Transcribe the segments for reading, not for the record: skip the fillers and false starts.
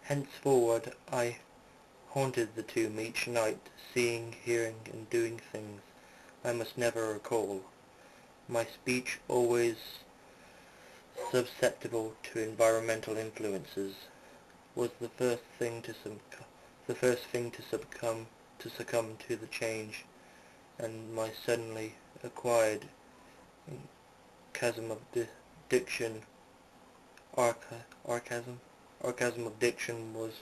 Henceforward I haunted the tomb each night, seeing, hearing, and doing things I must never recall. My speech, always susceptible to environmental influences, was the first thing to succumb to the change, and my suddenly acquired chasm of diction, archasm of diction was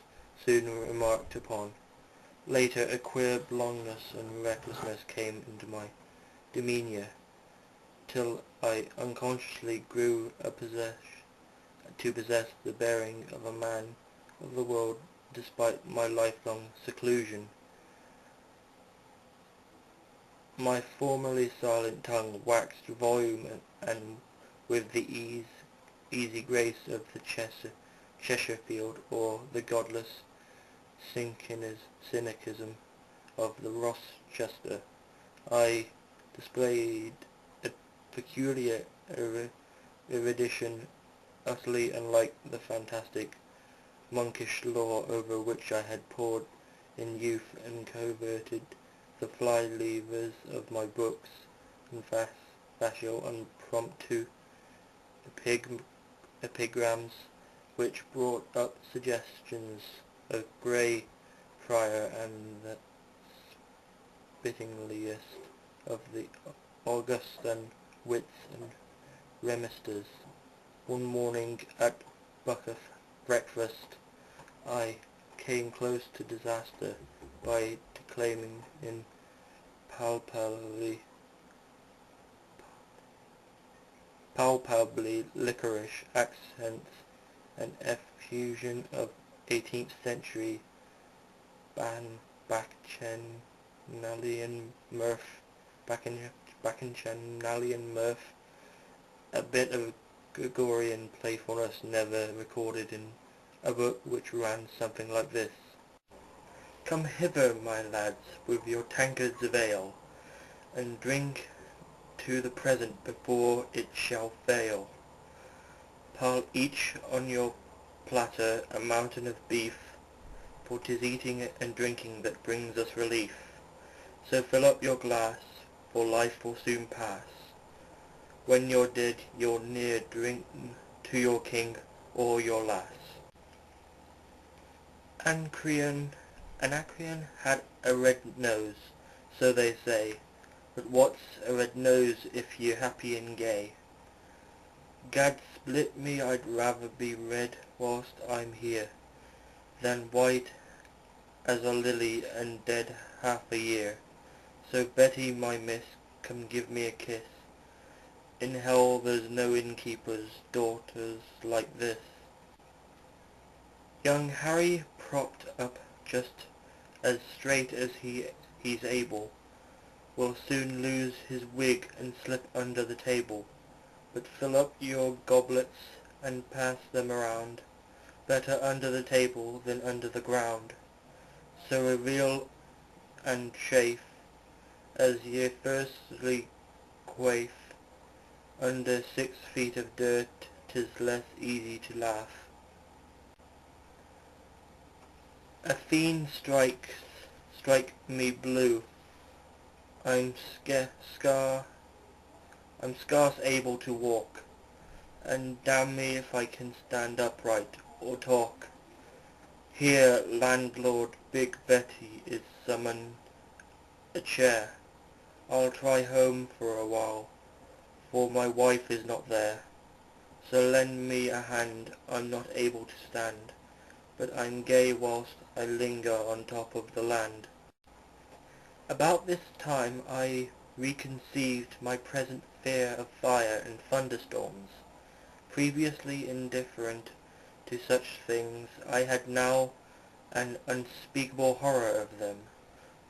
soon remarked upon. Later, a queer blondness and recklessness came into my demeanour, till I unconsciously grew to possess the bearing of a man of the world, despite my lifelong seclusion. My formerly silent tongue waxed volume, and with the easy grace of the Chesterfield, or the godless cynicism of the Rochester, I displayed a peculiar erudition utterly unlike the fantastic monkish lore over which I had pored in youth, and converted the fly-levers of my books and facile impromptu epigrams, which brought up suggestions of Grey Friar and the spittingliest of the Augustan wits and remisters. One morning at breakfast I came close to disaster by declaiming in palpably licorice accents an effusion of 18th century bacchanalian mirth, a bit of Gregorian playfulness never recorded in a book, which ran something like this: "Come hither, my lads, with your tankards of ale, and drink to the present before it shall fail. Pile each on your platter a mountain of beef, for 'tis eating and drinking that brings us relief. So fill up your glass, for life will soon pass. When you're dead, you'll ne'er drink to your king or your lass." Anacreon had a red nose, so they say, but what's a red nose if you're happy and gay? Gad split me, I'd rather be red whilst I'm here, than white as a lily and dead half a year. So Betty, my miss, come give me a kiss. In hell there's no innkeeper's daughters like this. Young Harry, propped up just as straight as he's able, will soon lose his wig and slip under the table. But fill up your goblets and pass them around, better under the table than under the ground. So reveal and chafe, as ye firstly quaff, under 6 feet of dirt 'tis less easy to laugh. A fiend strike me blue, I'm scarce able to walk, and damn me if I can stand upright or talk. Here, landlord, Big Betty is summoned a chair. I'll try home for a while, for my wife is not there. So lend me a hand, I'm not able to stand, but I'm gay whilst I linger on top of the land. About this time I reconceived my present fear of fire and thunderstorms. Previously indifferent to such things, I had now an unspeakable horror of them.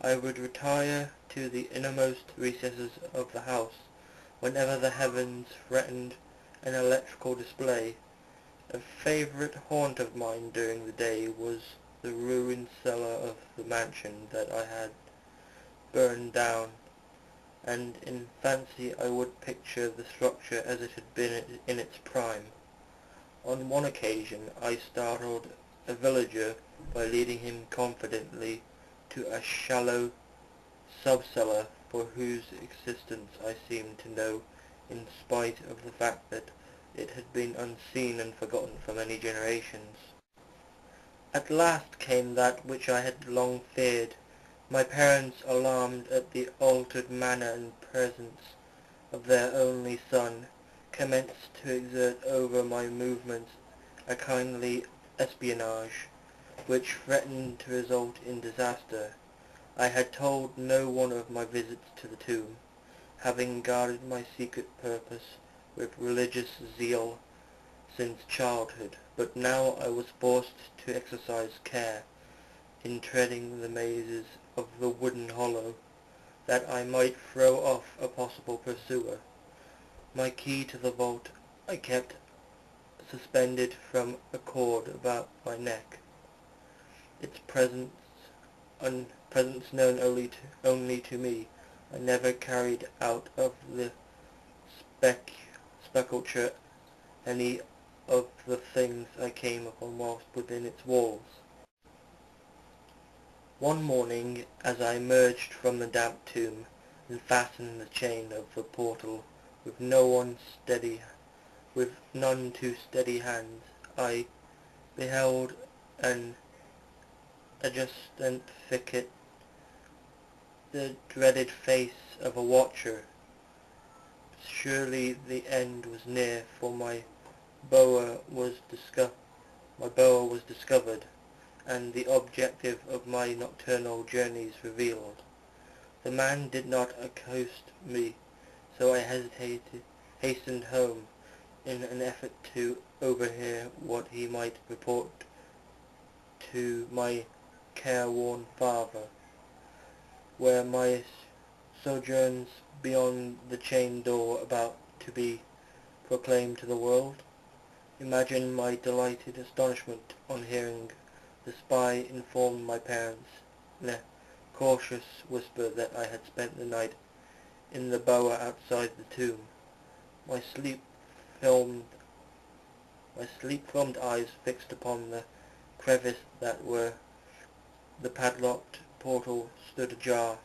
I would retire to the innermost recesses of the house whenever the heavens threatened an electrical display. A favourite haunt of mine during the day was the ruined cellar of the mansion that I had burned down, and in fancy I would picture the structure as it had been in its prime. On one occasion I startled a villager by leading him confidently to a shallow sub-cellar for whose existence I seemed to know, in spite of the fact that it had been unseen and forgotten for many generations. At last came that which I had long feared. My parents, alarmed at the altered manner and presence of their only son, commenced to exert over my movements a kindly espionage, which threatened to result in disaster. I had told no one of my visits to the tomb, having guarded my secret purpose with religious zeal since childhood, but now I was forced to exercise care in treading the mazes of the wooden hollow, that I might throw off a possible pursuer. My key to the vault I kept suspended from a cord about my neck, its presence known only to me. I never carried out of the sepulchre any of the things I came upon whilst within its walls. One morning, as I emerged from the damp tomb and fastened the chain of the portal with none too steady hands, I beheld an adjacent thicket, the dreaded face of a watcher. Surely the end was near, for my boa was discovered, and the objective of my nocturnal journeys revealed. The man did not accost me, so I hastened home in an effort to overhear what he might report to my careworn father, were my sojourns beyond the chained door about to be proclaimed to the world. Imagine my delighted astonishment on hearing the spy inform my parents in a cautious whisper that I had spent the night in the bower outside the tomb. My sleep-filmed eyes fixed upon the crevice that where the padlocked portal stood ajar.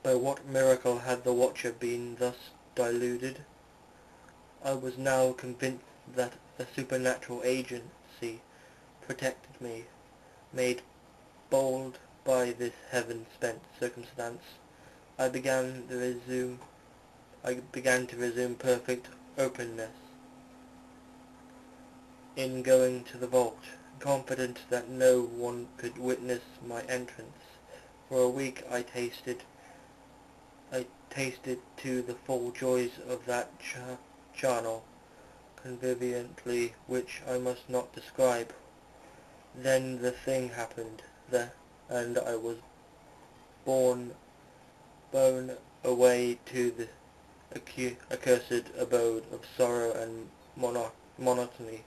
By what miracle had the watcher been thus deluded? I was now convinced that a supernatural agency protected me. Made bold by this heaven-spent circumstance, I began to resume perfect openness in going to the vault, confident that no one could witness my entrance. For a week I tasted to the full joys of that charnel conviviality which I must not describe. Then the thing happened, and I was borne away to the accursed abode of sorrow and monotony.